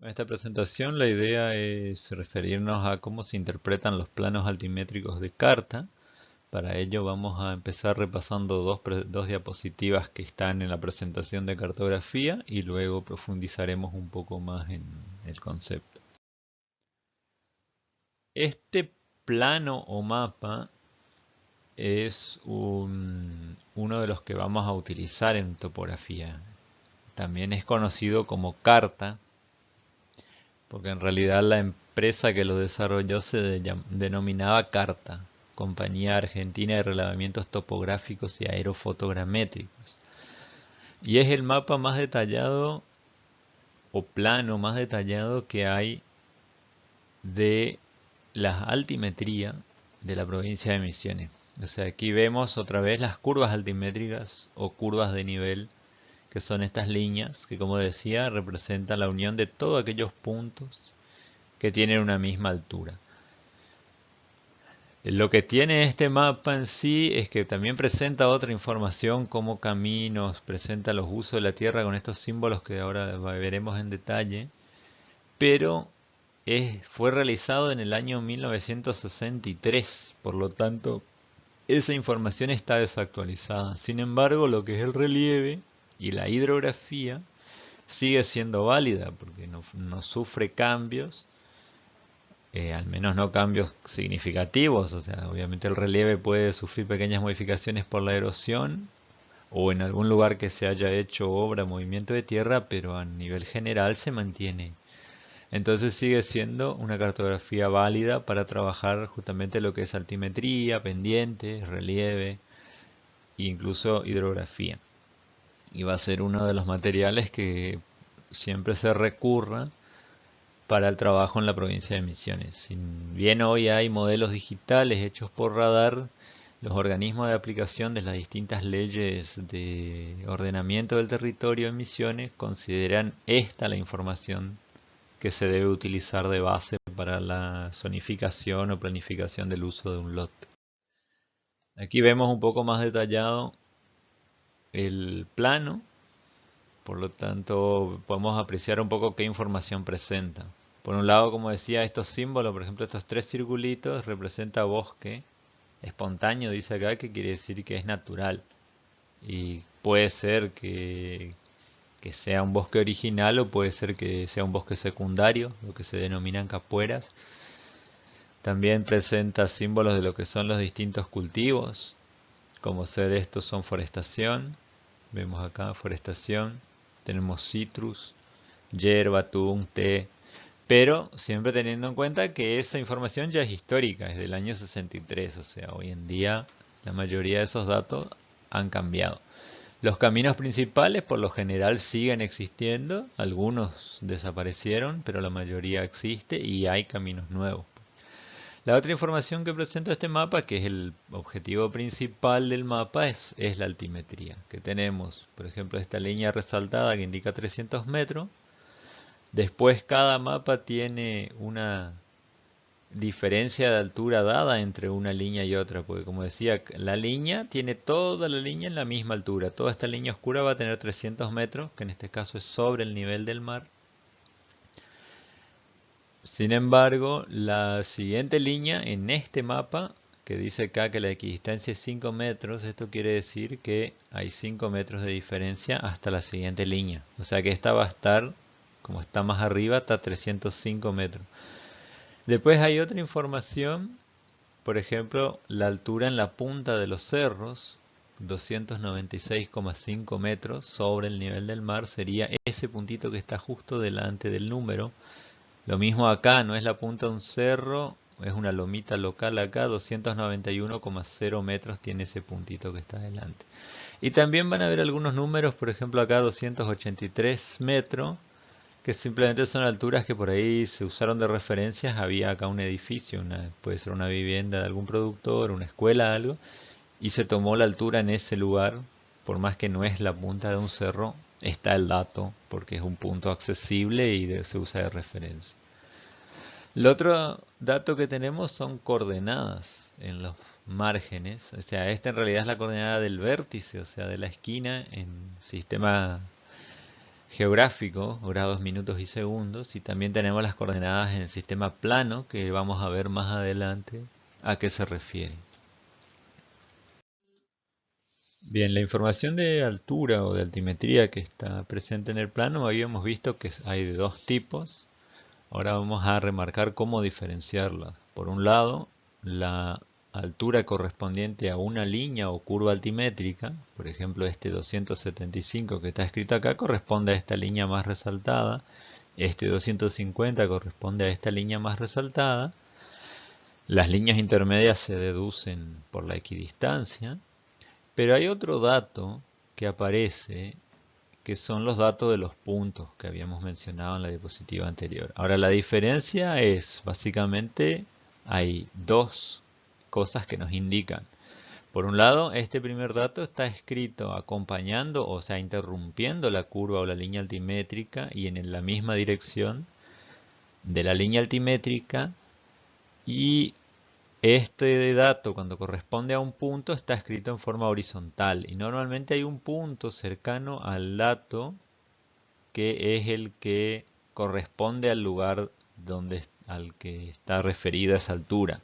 En esta presentación la idea es referirnos a cómo se interpretan los planos altimétricos de carta. Para ello vamos a empezar repasando dos diapositivas que están en la presentación de cartografía y luego profundizaremos un poco más en el concepto. Este plano o mapa es uno de los que vamos a utilizar en topografía. También es conocido como carta, porque en realidad la empresa que lo desarrolló denominaba Carta, Compañía Argentina de Relevamientos Topográficos y Aerofotogramétricos. Y es el mapa más detallado o plano más detallado que hay de la altimetría de la provincia de Misiones. O sea, aquí vemos otra vez las curvas altimétricas o curvas de nivel, que son estas líneas que, como decía, representan la unión de todos aquellos puntos que tienen una misma altura. Lo que tiene este mapa en sí es que también presenta otra información como caminos, presenta los usos de la Tierra con estos símbolos que ahora veremos en detalle, pero fue realizado en el año 1963, por lo tanto esa información está desactualizada. Sin embargo, lo que es el relieve y la hidrografía sigue siendo válida porque no sufre cambios, al menos no cambios significativos. O sea, obviamente el relieve puede sufrir pequeñas modificaciones por la erosión o en algún lugar que se haya hecho obra, movimiento de tierra, pero a nivel general se mantiene. Entonces sigue siendo una cartografía válida para trabajar justamente lo que es altimetría, pendientes, relieve e incluso hidrografía. Y va a ser uno de los materiales que siempre se recurra para el trabajo en la provincia de Misiones. Si bien hoy hay modelos digitales hechos por radar, los organismos de aplicación de las distintas leyes de ordenamiento del territorio en Misiones consideran esta la información que se debe utilizar de base para la zonificación o planificación del uso de un lote. Aquí vemos un poco más detallado el plano, por lo tanto podemos apreciar un poco qué información presenta. Por un lado, como decía, estos símbolos, por ejemplo, estos tres circulitos representa bosque espontáneo, dice acá, que quiere decir que es natural. Y puede ser que sea un bosque original o puede ser que sea un bosque secundario, lo que se denominan capueras. También presenta símbolos de lo que son los distintos cultivos, como ser estos son forestación, vemos acá forestación, tenemos citrus, hierba, tun, té, pero siempre teniendo en cuenta que esa información ya es histórica, es del año 63, o sea, hoy en día la mayoría de esos datos han cambiado. Los caminos principales por lo general siguen existiendo, algunos desaparecieron, pero la mayoría existe y hay caminos nuevos. La otra información que presenta este mapa, que es el objetivo principal del mapa, es la altimetría. Que tenemos, por ejemplo, esta línea resaltada que indica 300 metros. Después cada mapa tiene una diferencia de altura dada entre una línea y otra, porque como decía, la línea tiene toda la línea en la misma altura. Toda esta línea oscura va a tener 300 metros, que en este caso es sobre el nivel del mar. Sin embargo, la siguiente línea en este mapa, que dice acá que la equidistancia es 5 metros, esto quiere decir que hay 5 metros de diferencia hasta la siguiente línea. O sea que esta va a estar, como está más arriba, hasta 305 metros. Después hay otra información, por ejemplo, la altura en la punta de los cerros, 296,5 metros sobre el nivel del mar, sería ese puntito que está justo delante del número. Lo mismo acá, no es la punta de un cerro, es una lomita local acá, 291,0 metros tiene ese puntito que está delante. Y también van a ver algunos números, por ejemplo acá 283 metros, que simplemente son alturas que por ahí se usaron de referencias. Había acá un edificio, puede ser una vivienda de algún productor, una escuela, algo, y se tomó la altura en ese lugar, por más que no es la punta de un cerro, está el dato, porque es un punto accesible y se usa de referencia. El otro dato que tenemos son coordenadas en los márgenes. O sea, esta en realidad es la coordenada del vértice, o sea, de la esquina en sistema geográfico, grados, minutos y segundos, y también tenemos las coordenadas en el sistema plano, que vamos a ver más adelante a qué se refiere. Bien, la información de altura o de altimetría que está presente en el plano habíamos visto que hay de dos tipos. Ahora vamos a remarcar cómo diferenciarlas. Por un lado, la altura correspondiente a una línea o curva altimétrica, por ejemplo este 275 que está escrito acá corresponde a esta línea más resaltada, este 250 corresponde a esta línea más resaltada, las líneas intermedias se deducen por la equidistancia, pero hay otro dato que aparece que son los datos de los puntos que habíamos mencionado en la diapositiva anterior. Ahora la diferencia es, básicamente, hay dos cosas que nos indican. Por un lado, este primer dato está escrito acompañando, o sea, interrumpiendo la curva o la línea altimétrica y en la misma dirección de la línea altimétrica, y este dato, cuando corresponde a un punto, está escrito en forma horizontal y normalmente hay un punto cercano al dato que es el que corresponde al lugar al que está referida esa altura.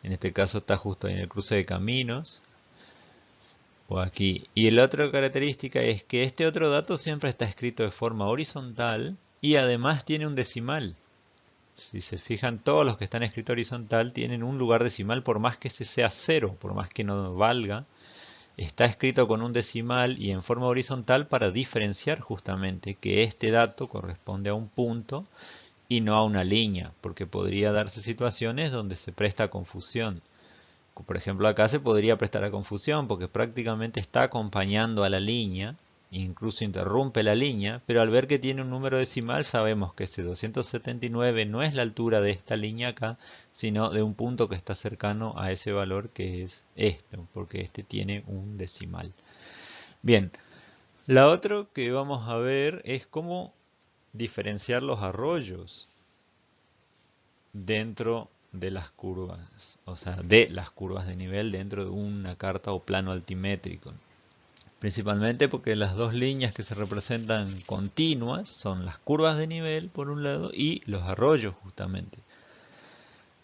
En este caso está justo en el cruce de caminos o aquí. Y la otra característica es que este otro dato siempre está escrito de forma horizontal y además tiene un decimal. Si se fijan, todos los que están escritos horizontal tienen un lugar decimal, por más que ese sea cero, por más que no valga, está escrito con un decimal y en forma horizontal para diferenciar justamente que este dato corresponde a un punto y no a una línea, porque podría darse situaciones donde se presta a confusión. Por ejemplo, acá se podría prestar a confusión porque prácticamente está acompañando a la línea, incluso interrumpe la línea, pero al ver que tiene un número decimal sabemos que ese 279 no es la altura de esta línea acá, sino de un punto que está cercano a ese valor que es este, porque este tiene un decimal. Bien, la otra que vamos a ver es cómo diferenciar los arroyos dentro de las curvas, o sea, de las curvas de nivel dentro de una carta o plano altimétrico. Principalmente porque las dos líneas que se representan continuas son las curvas de nivel por un lado y los arroyos justamente.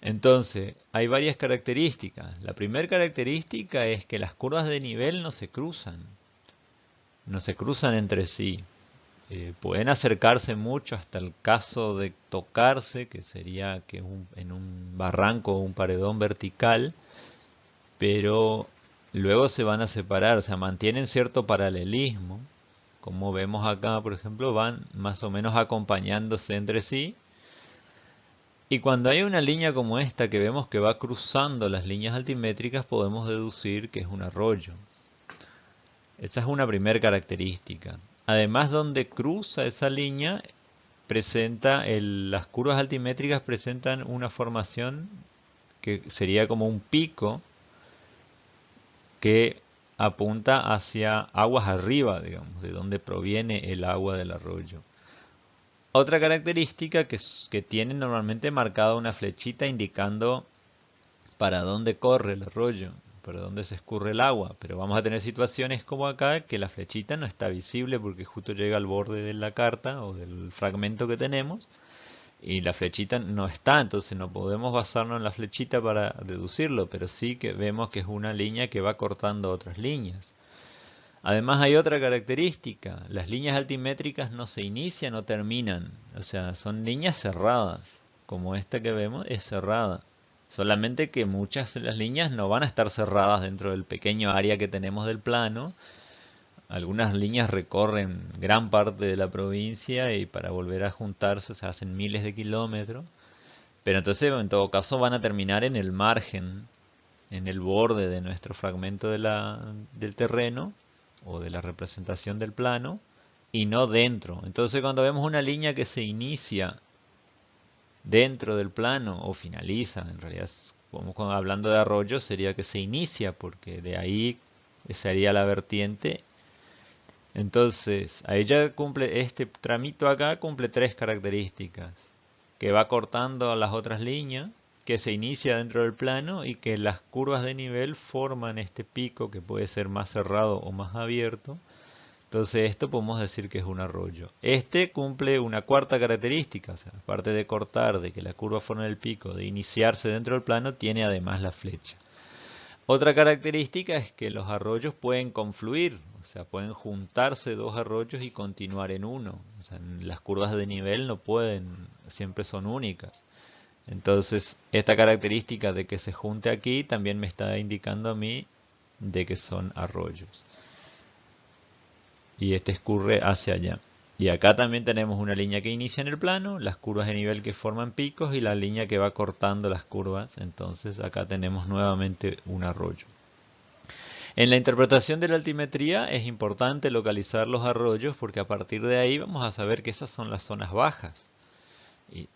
Entonces, hay varias características. La primera característica es que las curvas de nivel no se cruzan entre sí. Pueden acercarse mucho hasta el caso de tocarse, que sería que en un barranco o un paredón vertical, pero luego se van a separar, o sea, mantienen cierto paralelismo. Como vemos acá, por ejemplo, van más o menos acompañándose entre sí. Y cuando hay una línea como esta que vemos que va cruzando las líneas altimétricas, podemos deducir que es un arroyo. Esa es una primera característica. Además, donde cruza esa línea, las curvas altimétricas presentan una formación que sería como un pico que apunta hacia aguas arriba, digamos, de donde proviene el agua del arroyo. Otra característica que tiene normalmente marcada una flechita indicando para dónde corre el arroyo, para dónde se escurre el agua, pero vamos a tener situaciones como acá que la flechita no está visible porque justo llega al borde de la carta o del fragmento que tenemos y la flechita no está, entonces no podemos basarnos en la flechita para deducirlo, pero sí que vemos que es una línea que va cortando otras líneas. Además hay otra característica, las líneas altimétricas no se inician o terminan, o sea, son líneas cerradas, como esta que vemos es cerrada. Solamente que muchas de las líneas no van a estar cerradas dentro del pequeño área que tenemos del plano. Algunas líneas recorren gran parte de la provincia y para volver a juntarse se hacen miles de kilómetros. Pero entonces en todo caso van a terminar en el margen, en el borde de nuestro fragmento del terreno o de la representación del plano y no dentro. Entonces cuando vemos una línea que se inicia dentro del plano o finaliza, en realidad como hablando de arroyo sería que se inicia porque de ahí sería la vertiente. Entonces, ahí ya cumple, este tramito acá cumple tres características, que va cortando a las otras líneas, que se inicia dentro del plano y que las curvas de nivel forman este pico que puede ser más cerrado o más abierto Entonces esto podemos decir que es un arroyo. Este cumple una cuarta característica, o sea, aparte de cortar, de que la curva forma el pico, de iniciarse dentro del plano, tiene además la flecha. Otra característica es que los arroyos pueden confluir, o sea, pueden juntarse dos arroyos y continuar en uno. O sea, las curvas de nivel no pueden, siempre son únicas. Entonces, esta característica de que se junte aquí también me está indicando a mí de que son arroyos. Y este escurre hacia allá. Y acá también tenemos una línea que inicia en el plano, las curvas de nivel que forman picos y la línea que va cortando las curvas. Entonces acá tenemos nuevamente un arroyo. En la interpretación de la altimetría es importante localizar los arroyos porque a partir de ahí vamos a saber que esas son las zonas bajas. Y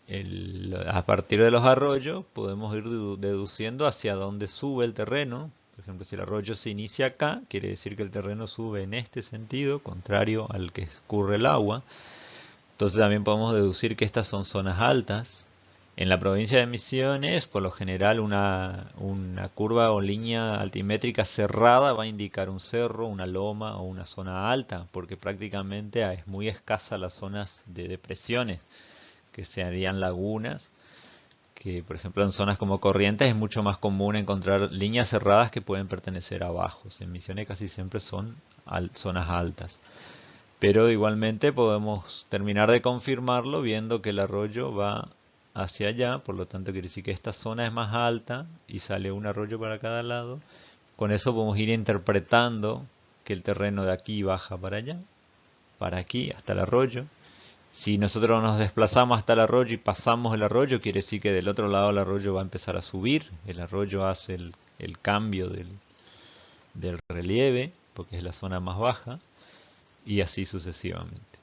a partir de los arroyos podemos ir deduciendo hacia dónde sube el terreno. Por ejemplo, si el arroyo se inicia acá, quiere decir que el terreno sube en este sentido, contrario al que escurre el agua. Entonces también podemos deducir que estas son zonas altas. En la provincia de Misiones, por lo general, una curva o línea altimétrica cerrada va a indicar un cerro, una loma o una zona alta, porque prácticamente es muy escasa las zonas de depresiones, que se harían lagunas, que por ejemplo en zonas como Corrientes es mucho más común encontrar líneas cerradas que pueden pertenecer a bajos. En Misiones casi siempre son zonas altas. Pero igualmente podemos terminar de confirmarlo viendo que el arroyo va hacia allá, por lo tanto quiere decir que esta zona es más alta y sale un arroyo para cada lado. Con eso podemos ir interpretando que el terreno de aquí baja para aquí, hasta el arroyo. Si nosotros nos desplazamos hasta el arroyo y pasamos el arroyo, quiere decir que del otro lado el arroyo va a empezar a subir. El arroyo hace el cambio del relieve, porque es la zona más baja, y así sucesivamente.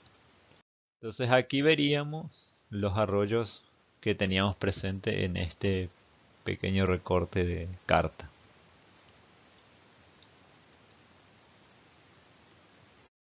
Entonces aquí veríamos los arroyos que teníamos presente en este pequeño recorte de carta.